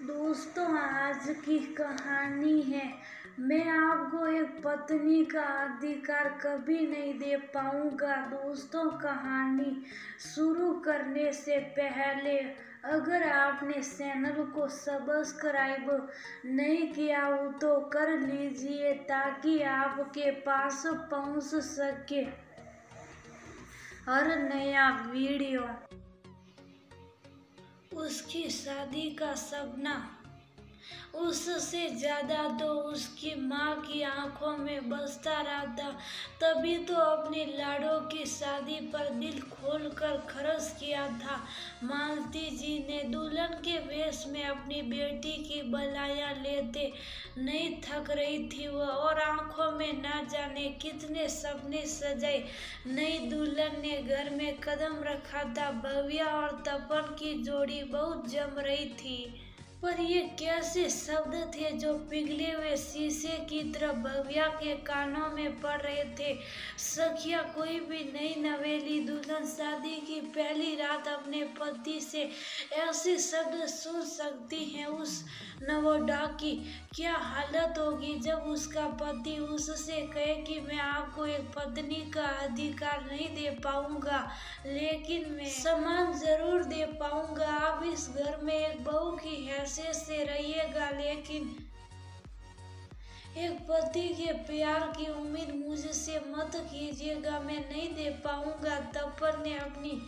दोस्तों, आज की कहानी है। मैं आपको एक पत्नी का अधिकार कभी नहीं दे पाऊंगा। दोस्तों, कहानी शुरू करने से पहले अगर आपने चैनल को सब्सक्राइब नहीं किया हो तो कर लीजिए ताकि आपके पास पहुंच सके हर नया वीडियो। उसकी शादी का सपना उससे ज्यादा तो उसकी माँ की आंखों में बसता रहा था। तभी तो अपने लाड़ों की शादी पर दिल खोलकर खर्च किया था। मालती जी ने दुल्हन के वेश में अपनी बेटी की बलाया लेते नहीं थक रही थी वह, और आंखों में ना जाने कितने सपने सजाए। नई दुल्हन ने घर में कदम रखा था। भव्या और तपन की जोड़ी बहुत जम रही थी। पर ये कैसे शब्द थे जो पिघले हुए शीशे की तरह भव्या के कानों में पड़ रहे थे। सखिया, कोई भी नई नवेली दुल्हन शादी की पहली रात अपने पति से ऐसे शब्द सुन सकती है? उस नवोढा की क्या हालत होगी जब उसका पति उससे कहे कि मैं आपको एक पत्नी का अधिकार नहीं दे पाऊंगा, लेकिन मैं सम्मान जरूर दे पाऊंगा। आप इस घर में एक बहू की हैसियत से रहिएगा, लेकिन एक पति के प्यार की उम्मीद मुझसे मत कीजिएगा, मैं नहीं दे पाऊंगा। तपन ने अपनी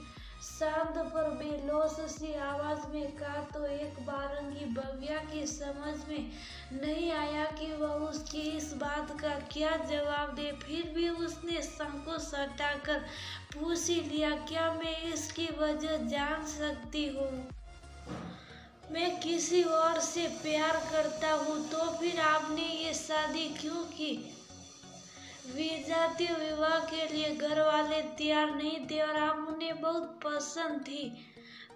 शांत पर बेलोस सी आवाज में कहा। तो एक बारंगी भव्या की समझ में नहीं आया कि वह उसकी इस बात का क्या जवाब दे। फिर भी उसने संकोच हटाकर पूछ ही लिया, क्या मैं इसकी वजह जान सकती हूँ? मैं किसी और से प्यार करता हूँ तो फिर आपने ये शादी क्यों की? विजातीय विवाह के लिए घर वाले तैयार नहीं थे और आप उन्हें बहुत पसंद थी।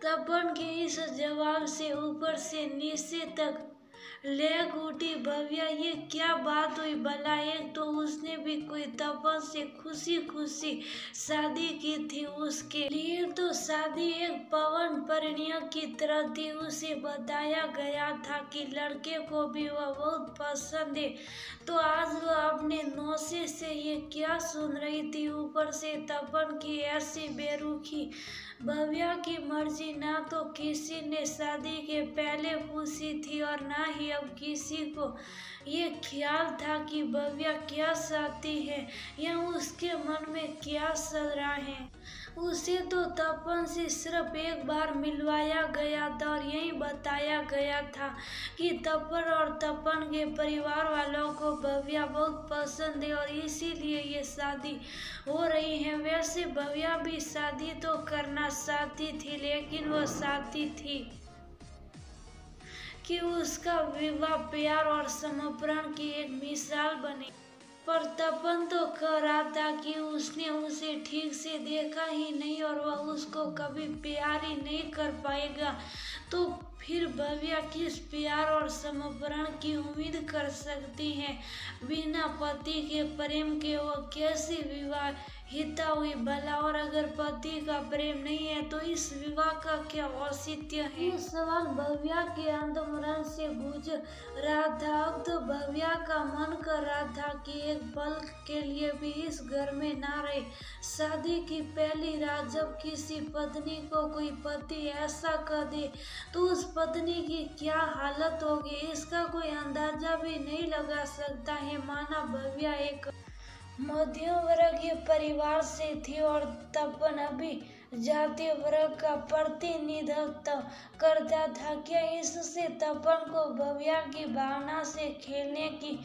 तपन के इस जवाब से ऊपर से नीचे तक लेग उठी भव्या। ये क्या बात हुई भला? एक तो उसने भी कोई तपन से खुशी खुशी शादी की थी। उसके लिए तो शादी एक पवन परिणय की तरह थी। उसे बताया गया था कि लड़के को भी वह बहुत पसंद है। तो आज वह अपने नौसे से ये क्या सुन रही थी? ऊपर से तपन की ऐसी बेरुखी। भव्या की मर्जी ना तो किसी ने शादी के पहले पूछी थी और ना ही अब किसी को ये ख्याल था कि भव्या क्या चाहती है या उसके मन में क्या चल रहा है। उसे तो तपन से सिर्फ एक बार मिलवाया गया था और यही बताया गया था कि तपन और तपन के परिवार वालों को भव्या बहुत पसंद है और इसीलिए ये शादी हो रही है। वैसे भव्या भी शादी तो करना चाहती थी, लेकिन वो चाहती थी कि उसका विवाह प्यार और समर्पण की एक मिसाल बने। पर तपन तो कह रहा था कि उसने उसे ठीक से देखा ही नहीं और वह उसको कभी प्यार ही नहीं कर पाएगा। तो फिर भव्या किस प्यार और समर्पण की उम्मीद कर सकती है? बिना पति के प्रेम के वो कैसे विवाहिता हुई भला? और अगर पति का प्रेम नहीं है तो इस विवाह का क्या औचित्य है? ये सवाल भव्या के अंतर्मन से गूंज रहा था। अब तो भव्या का मन कर रहा था कि एक पल के लिए भी इस घर में ना रहे। शादी की पहली रात जब किसी पत्नी को कोई पति ऐसा कह दे तो उस पत्नी की क्या हालत होगी, इसका कोई अंदाजा भी नहीं लगा सकता है। माना भव्या एक मध्यम वर्गीय परिवार से थी और तपन अभी जातीय वर्ग का प्रतिनिधित्व करता था। क्या इससे तपन को भव्या की भावना से खेलने की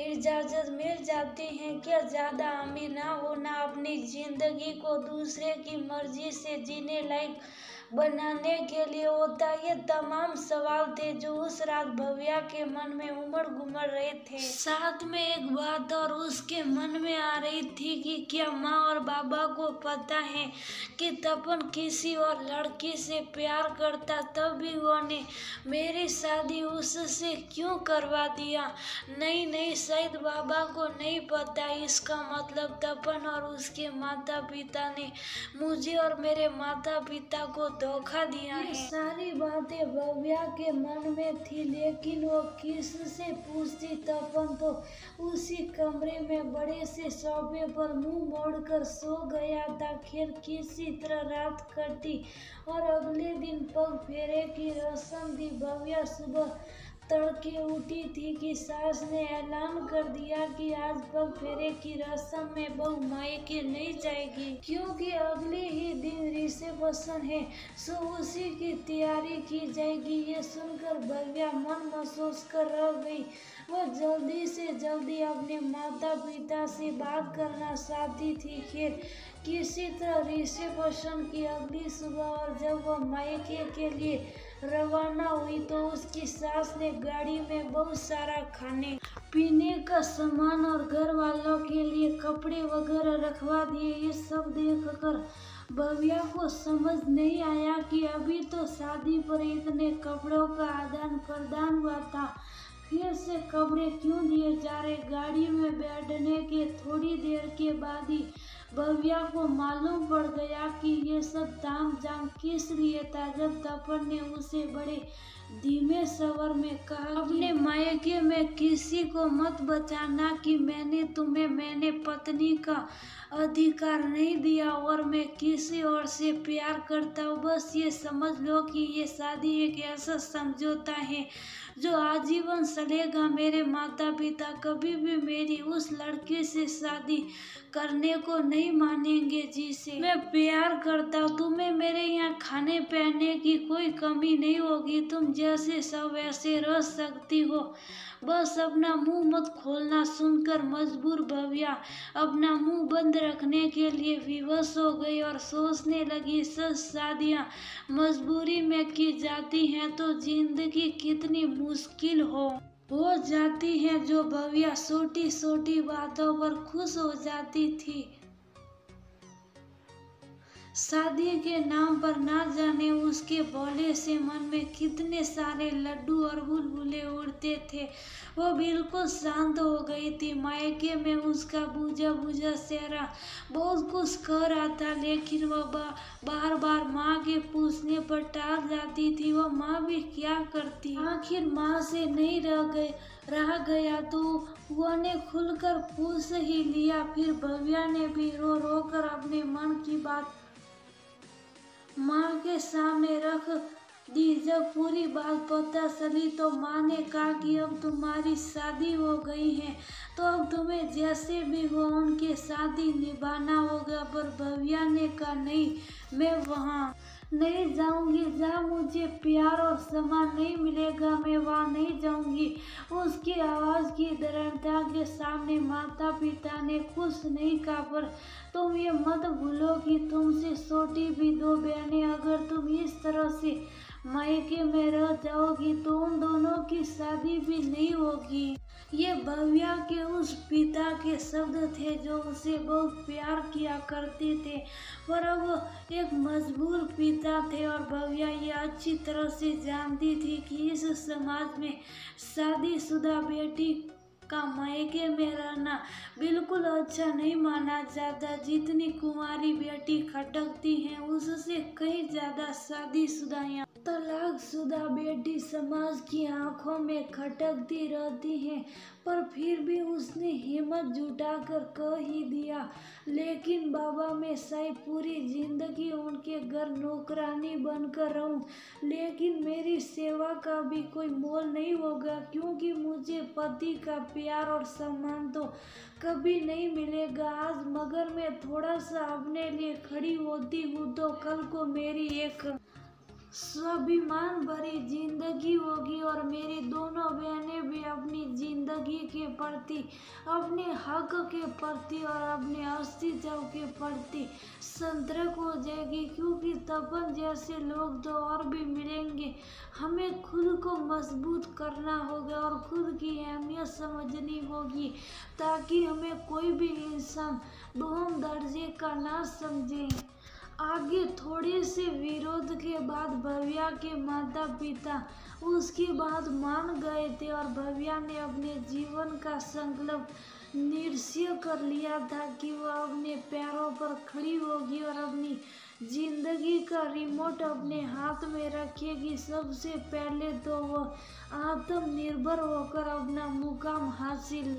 इजाजत मिल जाती है? क्या ज्यादा अमीर ना होना अपनी जिंदगी को दूसरे की मर्जी से जीने लायक बनाने के लिए होता? ये तमाम सवाल थे जो उस रात भव्या के मन में उमड़ घुमड़ रहे थे। साथ में एक बात और उसके मन में आ रही थी कि क्या माँ और बाबा को पता है कि तपन किसी और लड़की से प्यार करता? तब भी उन्होंने मेरी शादी उससे क्यों करवा दिया? नहीं, शायद बाबा को नहीं पता। इसका मतलब तपन और उसके माता पिता ने मुझे और मेरे माता पिता को धोखा दिया है। ये सारी बातें भव्या के मन में थी, लेकिन वो किससे पूछती। तपन तो उसी कमरे में बड़े से सोफे पर मुंह मोड़कर सो गया था। खैर किसी तरह रात कटी और अगले दिन पग फेरे की रस्म थी। भव्या सुबह तड़के उठी थी कि सास ने ऐलान कर दिया कि आज पग फेरे की रस्म में बहू मायके नहीं जाएगी, क्योंकि अगले ही दिन रिसेप्शन है, सो उसी की तैयारी की जाएगी। ये सुनकर भव्या मन महसूस कर रह गई। वो जल्दी से जल्दी अपने माता पिता से बात करना चाहती थी। खैर किसी तरह रिसेप्शन की अगली सुबह और जब वो मायके के लिए रवाना हुई तो उसकी सास ने गाड़ी में बहुत सारा खाने पीने का सामान और घर वालों के लिए कपड़े वगैरह रखवा दिए। ये सब देखकर भव्या को समझ नहीं आया कि अभी तो शादी पर इतने कपड़ों का आदान प्रदान हुआ था, फिर से कपड़े क्यों दिए जा रहे। गाड़ी में बैठने के थोड़ी देर के बाद ही भव्या को मालूम पड़ गया कि ये सब ताम झाम किस लिए था। जब तपन ने उसे बड़े धीमे स्वर में कहा, अपने मायके में किसी को मत बचाना कि मैंने पत्नी का अधिकार नहीं दिया और मैं किसी और से प्यार करता हूँ। बस ये समझ लो कि ये शादी एक ऐसा समझौता है जो आजीवन चलेगा। मेरे माता पिता कभी भी मेरी उस लड़की से शादी करने को नहीं मानेंगे जिसे मैं प्यार करता हूँ। तुम्हें मेरे यहाँ खाने पहनने की कोई कमी नहीं होगी, तुम जैसे सब वैसे रह सकती हो, बस अपना मुंह मत खोलना। सुनकर मजबूर भव्या अपना मुंह बंद रखने के लिए विवश हो गई और सोचने लगी, सच शादियाँ मजबूरी में की जाती हैं तो जिंदगी कितनी मुश्किल हो जाती है। जो भव्या छोटी छोटी बातों पर खुश हो जाती थी, शादी के नाम पर ना जाने उसके भोले से मन में कितने सारे लड्डू और बुलबुले उड़ते थे। वो बिल्कुल शांत हो गई थी। मायके में उसका बुझा बुझा चेहरा बहुत कुछ कह रहा था, लेकिन वह बार बार माँ के पूछने पर टाल जाती थी। वो माँ भी क्या करती, आखिर माँ से नहीं रह गया तो वो ने खुलकर पूछ ही लिया। फिर भव्या ने भी रो रो कर अपने मन की बात माँ के सामने रख दी। जब पूरी बात पता चली तो माँ ने कहा कि अब तुम्हारी शादी हो गई है तो अब तुम्हें जैसे भी हो उनके शादी निभाना होगा। पर भव्या ने कहा, नहीं, मैं वहाँ नहीं जाऊंगी जहाँ मुझे प्यार और सम्मान नहीं मिलेगा, मैं वहाँ नहीं जाऊंगी। उसकी आवाज़ की दृढ़ता के सामने माता पिता ने कुछ नहीं कहा। पर तुम ये मत भूलो कि तुमसे छोटी भी दो बहनें, अगर तुम इस तरह से मायके में रह जाओगी तो उन दोनों की शादी भी नहीं होगी। ये भव्या के उस पिता के शब्द थे जो उसे बहुत प्यार किया करते थे, पर अब एक मजबूर पिता थे। और भव्या ये अच्छी तरह से जानती थी कि इस समाज में शादीशुदा बेटी का मायके में रहना बिल्कुल अच्छा नहीं माना जाता। जितनी कुंवारी बेटी खटकती हैं उससे कहीं ज्यादा शादीशुदा या तलाकशुदा बेटी समाज की आंखों में खटकती रहती हैं। पर फिर भी उसने हिम्मत जुटाकर कह ही दिया, लेकिन बाबा मैं शायद पूरी जिंदगी उनके घर नौकरानी बनकर रहूं, लेकिन मेरी सेवा का भी कोई मोल नहीं होगा, क्योंकि मुझे पति का प्यार और सम्मान तो कभी नहीं मिलेगा आज, मगर मैं थोड़ा सा अपने लिए खड़ी होती हूँ तो कल को मेरी एक स्वाभिमान भरी जिंदगी होगी और मेरी दोनों बहनें भी अपनी जिंदगी के प्रति, अपने हक के प्रति और अपने अस्तित्व के प्रति संतर्क हो जाएगी। क्योंकि तपन जैसे लोग तो और भी मिलेंगे। हमें खुद को मजबूत करना होगा और खुद की अहमियत समझनी होगी, ताकि हमें कोई भी इंसान दोहम दर्जे का ना समझे। आगे थोड़े से विरोध के बाद भव्या के माता पिता उसकी बात मान गए थे और भव्या ने अपने जीवन का संकल्प निश्चय कर लिया था कि वह अपने पैरों पर खड़ी होगी और अपनी जिंदगी का रिमोट अपने हाथ में रखेगी। सबसे पहले तो वह आत्मनिर्भर होकर अपना मुकाम हासिल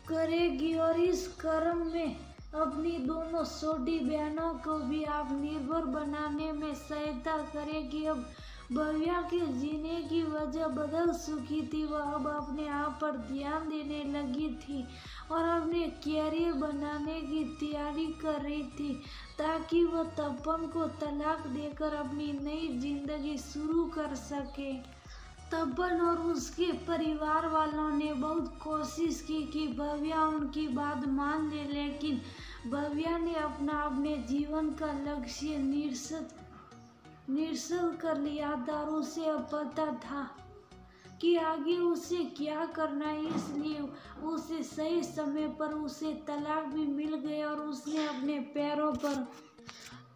करेगी और इस क्रम में अपनी दोनों छोटी बहनों को भी आत्मनिर्भर बनाने में सहायता करेगी। अब भव्या के जीने की वजह बदल चुकी थी। वह अब अपने आप पर ध्यान देने लगी थी और अपने कैरियर बनाने की तैयारी कर रही थी ताकि वह तपन को तलाक देकर अपनी नई जिंदगी शुरू कर सके। तपन और उसके परिवार वालों ने बहुत कोशिश की कि भव्या उनकी बात मान ले, लेकिन भव्या ने अपने जीवन का लक्ष्य निश्चित कर लिया था और उसे अब पता था कि आगे उसे क्या करना है। इसलिए उसे सही समय पर उसे तलाक भी मिल गया और उसने अपने पैरों पर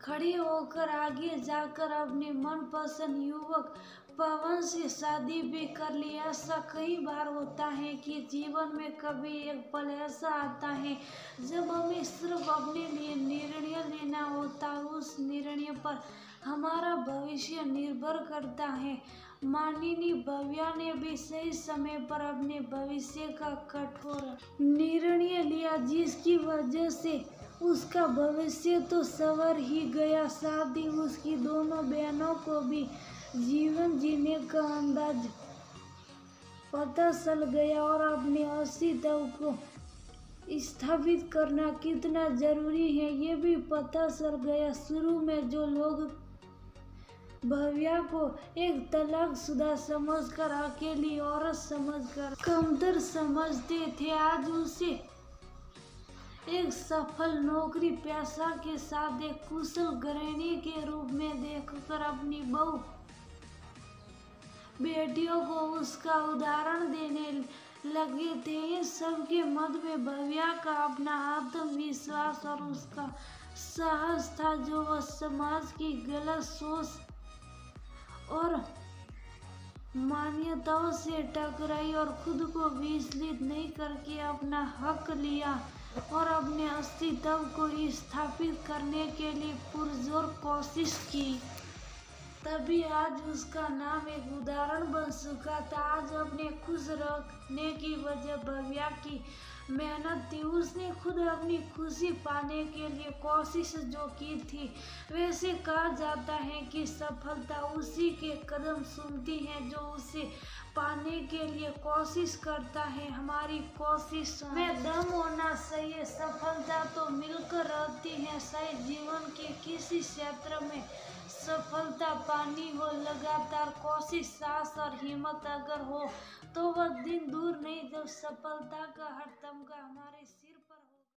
खड़े होकर आगे जाकर अपने मनपसंद युवक पवन से शादी भी कर ली। ऐसा कई बार होता है कि जीवन में कभी एक पल ऐसा आता है जब हमें सिर्फ अपने लिए निर्णय लेना होता है। उस निर्णय पर हमारा भविष्य निर्भर करता है। मानिनी भव्या ने भी सही समय पर अपने भविष्य का कठोर निर्णय लिया जिसकी वजह से उसका भविष्य तो संवर ही गया, साथ ही उसकी दोनों बहनों को भी जीवन जीने का अंदाज पता चल गया और अपने अस्तित्व को स्थापित करना कितना जरूरी है ये भी पता चल गया। शुरू में जो लोग भव्या को एक तलाकशुदा समझकर, अकेली औरत समझकर कमतर समझते थे, आज उसे एक सफल नौकरी पेशा के साथ एक कुशल गृहिणी के रूप में देखकर अपनी बहू बेटियों को उसका उदाहरण देने लगे थे। इस सब के मध्य में भव्या का अपना आत्मविश्वास और उसका साहस था जो वह समाज की गलत सोच और मान्यताओं से टकराई और खुद को विचलित नहीं करके अपना हक लिया और अपने अस्तित्व को स्थापित करने के लिए पुरजोर कोशिश की। तभी आज उसका नाम एक उदाहरण बन चुका था। आज अपने खुश रखने की वजह भव्या की मेहनत थी। उसने खुद अपनी खुशी पाने के लिए कोशिश जो की थी। वैसे कहा जाता है कि सफलता उसी के कदम चूमती है जो उसे पाने के लिए कोशिश करता है। हमारी कोशिश में दम होना चाहिए। सफलता तो मिलकर रहती है। शायद जीवन के किसी क्षेत्र में सफलता पानी हो, लगातार कोशिश, साहस और हिम्मत अगर हो तो वह दिन दूर नहीं जब सफलता का हर तमगा हमारे